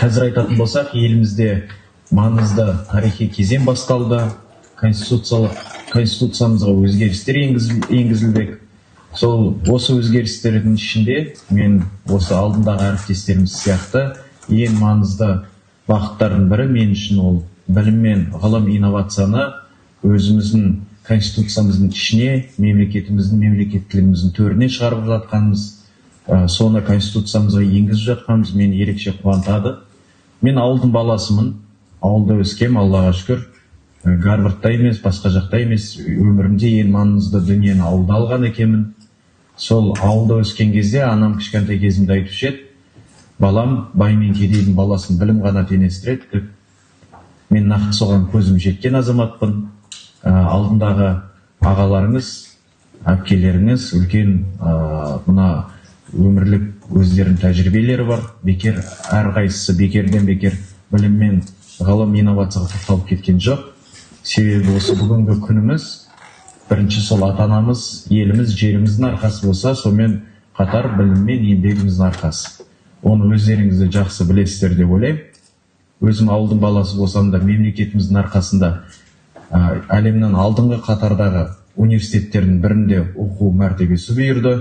Қазір айтатын болсақ, елімізде маңызды тарихи кезең басталды. Конституциямызға өзгерістер енгізілбек. Сол осы өзгерістердің ішінде мен осы алдындағы әріптестеріміз сияқты ең маңызды бағыттардың бірі мен үшін ол білім мен ғылым инновацияны өзіміздің конституциямыздың ішіне, мемлекеттілігіміздің төріне шығарып жатқанымыз, соны конституциямызға енгізіп жатқанымыз мені ерекше қуантады. Мен ауылдың баласымын, ауылда өскем, Аллаға шүкір. Гарвардта емес, басқа жақта емес, өмірімде ең маңызды дүниені ауылда алған екенмін. Сол ауылда өскен кезде анам кішкентай кезімде айтушы еді, балам, бай мен кедейдің баласын білім ғана теңестіреді деп. Мен нақты соған көзім жеткен азаматпын. Алдындағы ағаларыңыз, әпкелеріңіз үлкен мына өмірлік өздерінің тәжірибелері бар. Бекер, әрқайсысы бекерден бекер білім мен ғылым инновацияға тоқталып кеткен жоқ. Себебі осы бүгінгі күніміз бірінші сол ата-анамыз, еліміз, жеріміздің арқасы болса, сонымен қатар білім мен еңбегіміздің арқасы. Оны өздеріңізді жақсы білесіздер деп ойлаймын. Өзім ауылдың баласы болсам да, мемлекетіміздің арқасында әлемнің алдыңғы қатардағы университеттердің бірінде оқу мәртебесі бұйырды.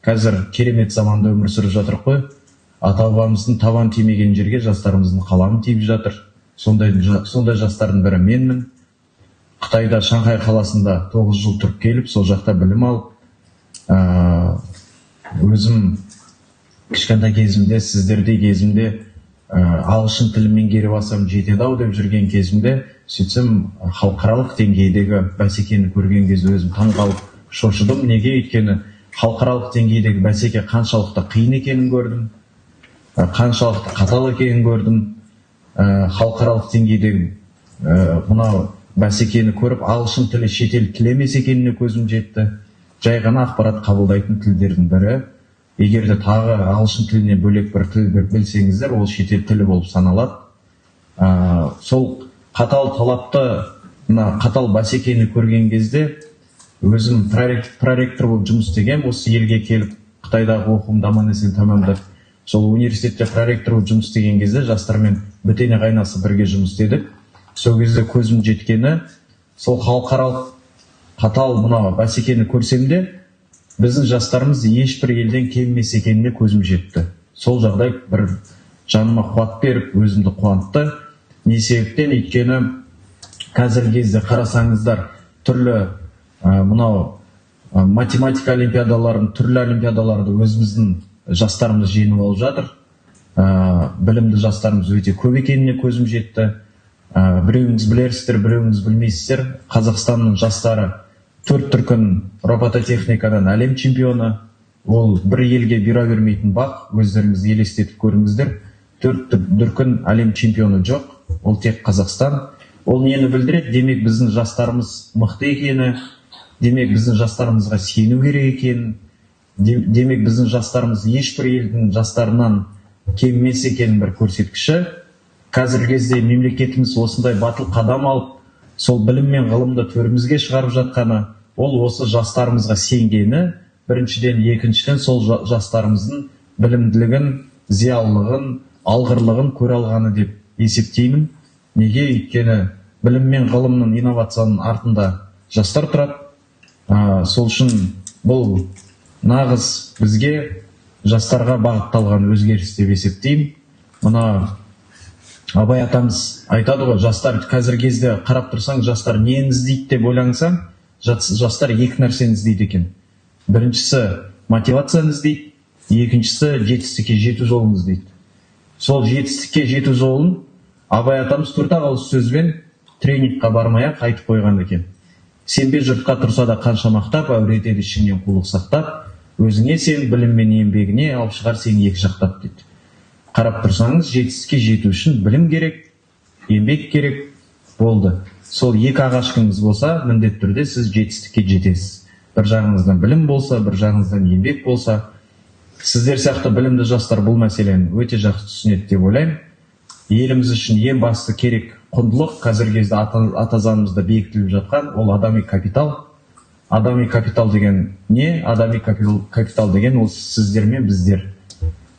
Қазір керемет заманда өмір сүріп жатыр қой. Ата-бабамыздың табан тимеген жерге жастарымыздың қаламы тиіп жатыр. Сондай жастардың бірі менмін. Қытайда Шанхай қаласында 9 жыл тұрып келіп, сол жақта білім алып, өзім кішкентай кезімде, сіздердей кезімде ағылшын тілін меңгеріп алсам жетеді-ау деп жүрген кезімде, сөйтсем халықаралық деңгейдегі бәсекені көрген кезде өзім таңғалып шошыдым. Неге? Өйткені халықаралық деңгейдегі бәсеке қаншалықты қиын екенін көрдім, қаншалықты қатал екенін көрдім. Халықаралық деңгейдегі мынау бәсекені көріп, ағылшын тілі шетел тіл емес екеніне көзім жетті. Жай ғана ақпарат қабылдайтын тілдердің бірі. Егер де тағы ағылшын тіліне бөлек бір тіл білсеңіздер, ол шетел тілі болып саналады. Сол қатал талапты, қатал бәсекені көрген кезде өзім проректор болып жұмыс істеген, осы елге келіп Қытайдағы оқуымды аман-есен тәмамдап, сол университетте проректор болып жұмыс істеген кезде жастармен бітене қайнасы бірге жұмыс істедік. Сол кезде көзім жеткені, сол халықаралық қатал мына бәсекені көрсем де, біздің жастарымыз ешбір елден кем емес екеніне көзім жетті. Сол жағдай бір жаныма қуат беріп, өзімді қуантты. Не себептен? Өйткені қазіргі кезде қарасаңыздар, түрлі мынау математика олимпиадаларын, түрлі олимпиадаларды өзіміздің жастарымыз жеңіп алып жатыр. Білімді жастарымыз өте көп екеніне көзім жетті. Біреуіңіз білерсіздер, біреуіңіз білмейсіздер. Қазақстанның жастары 4 дүркін робототехникадан әлем чемпионы. Ол бір елге бұйыра бермейтін бақ, өздеріңіз елестетіп көріңіздер. 4 дүркін әлем чемпионы жоқ, ол тек Қазақстан. Ол нені білдіреді? Демек біздің жастарымыз мықты екені, демек біздің жастарымызға сену керек екенін, демек біздің жастарымыз ешбір елдің жастарынан кем емес екенін бір көрсеткіші. Қазіргі кезде мемлекетіміз осындай батыл қадам алып, сол білім мен ғылымды төрімізге шығарып жатқаны, ол осы жастарымызға сенгені, біріншіден, екіншіден сол жастарымыздың білімділігін, зиялылығын, алғырлығын көре алғаны деп есептеймін. Неге? Өйткені білім мен ғылымның, инновацияның артында жастар тұрады. Сол үшін бұл нағыз бізге жастарға бағытталған өзгеріс деп есептеймін. Мына Абай атамыз айтады ғой, жастар қазіргі кезде қарап тұрсаң, жастар нені іздейді деп ойлансаң, жастар екі нәрсені іздейді екен. Біріншісі мотивацияны іздейді, екіншісі жетістікке жету жолын іздейді. Сол жетістікке жету жолын Абай атамыз 4 ауыз сөзбен тренингқа бармай-ақ айтып қойған екен. Сенбе жұртқа тұрса да қанша мақтап, әуретеді ішіңнен қулық сақтап, өзіңе сен, білім мен еңбегіне алып шығар сені екі жақтап дейді. Қарап тұрсаңыз, жетістікке жету үшін білім керек, еңбек керек болды. Сол екі ағашыңыз болса, міндетті түрде сіз жетістікке жетесіз. Бір жағыңыздан білім болса, бір жағыңыздан еңбек болса, сіздер сияқты білімді жастар бұл мәселені өте жақсы түсінеді деп ойлаймын. Еліміз үшін ең басты керек құндылық қазіргі кезде ата заңымызда бекітіліп жатқан, ол адами капитал. Адами капитал деген не? Адами капитал деген ол сіздер мен біздер.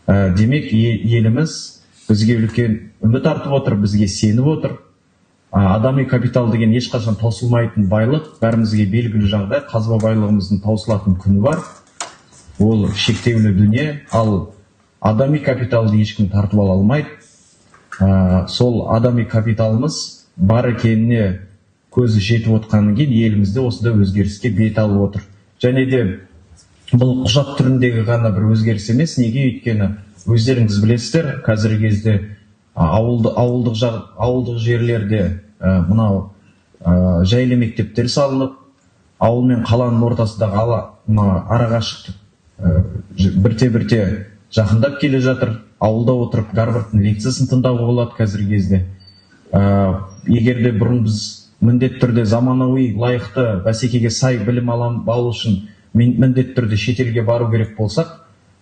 Демек еліміз бізге үлкен үміт артып отыр, бізге сеніп отыр. Адами капитал деген ешқашан таусылмайтын байлық, бәрімізге белгілі жағдай, қазба байлығымыздың таусылатын күні бар. Ол шектеулі дүние, ал адами капиталды ешкім тартып ала алмайды. Сол адами капиталымыз бар екеніне көзі жетіп отқаннан кейін елімізде осындай өзгеріске бет алып отыр. Және де бұл құжат түріндегі ғана бір өзгеріс емес, неге? Өйткені өздеріңіз білесіздер, қазіргі кезде ауылдық жерлерде мынау жайлы мектептер салынып, ауыл мен қаланың ортасындағы арақашықтық бірте-бірте жақындап келе жатыр. Ауылда отырып Гарвардтың лекциясын тыңдауға болады қазіргі кезде. Егерде бұрын біз міндетті түрде заманауи, лайықты, бәсекеге сай білім алу үшін міндетті түрде шетелге бару керек болсақ,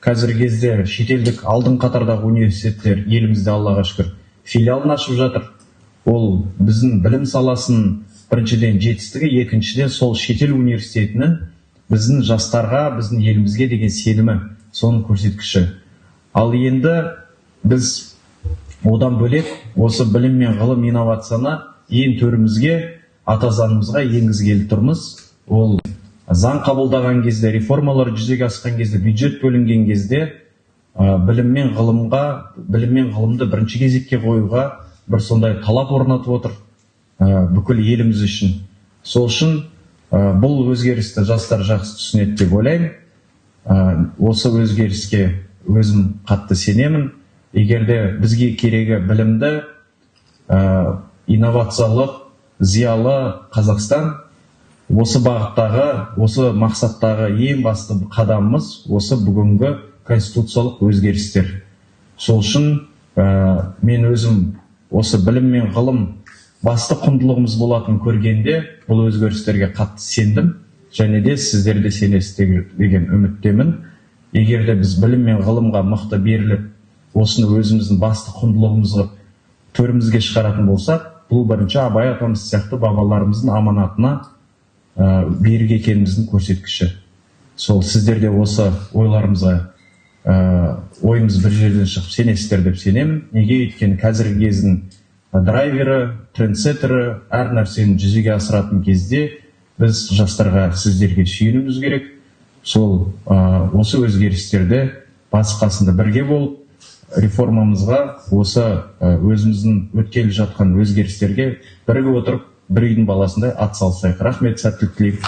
қазіргі кезде шетелдік алдың қатардағы университеттер елімізде, Аллаға шүкір, филиалын ашып жатыр. Ол біздің білім саласын біріншіден жетістігі, екіншіден сол шетел университетінің біздің жастарға, біздің елімізге деген сенімі, соның көрсеткіші. Ал енді біз одан бөлек осы білім мен ғылым инновацияны ең төрімізге, ата заңымызға енгізгелі тұрмыз. Ол заң қабылдаған кезде, реформалар жүзеге асқан кезде, бюджет бөлінген кезде білім мен ғылымды бірінші кезекке қоюға бір сондай талап орнатып отыр бүкіл еліміз үшін. Сол үшін бұл өзгерісті жастар жақсы түсінеді деп ойлаймын. Осы өзгеріске өзім қатты сенемін. Егерде бізге керегі білімді, инновациялық, зиялы Қазақстан, осы бағыттағы, осы мақсаттағы ең басты қадамымыз осы бүгінгі конституциялық өзгерістер. Сол үшін мен өзім осы білім мен ғылым басты құндылығымыз болатынын көргенде бұл өзгерістерге қатты сендім, және де сіздер де сенесіздер деген үміттемін. Егерде біз білім мен ғылымға мықты беріліп, осыны өзіміздің басты құндылығымызға төрімізге шығаратын болсақ, бұл бірінші Абай атамыз сияқты бабаларымыздың аманатына берік екеніміздің көрсеткіші. Сол сіздер де осы ойларымызға ойымыз бір жерден шығып сенесіздер деп сенемін. Неге? Өйткені қазіргі кездің драйвері, трендсеттері, әр нәрсені жүзеге асыратын кезде біз жастарға, сіздерге сүйенуіміз керек. Сол осы өзгерістерде басы-қасында бірге болып, реформамызға, осы өзіміздің өткелі жатқан өзгерістерге бірге отырып, бір үйдің баласындай ат салсайық. Рахмет, сәттілік тілеймін.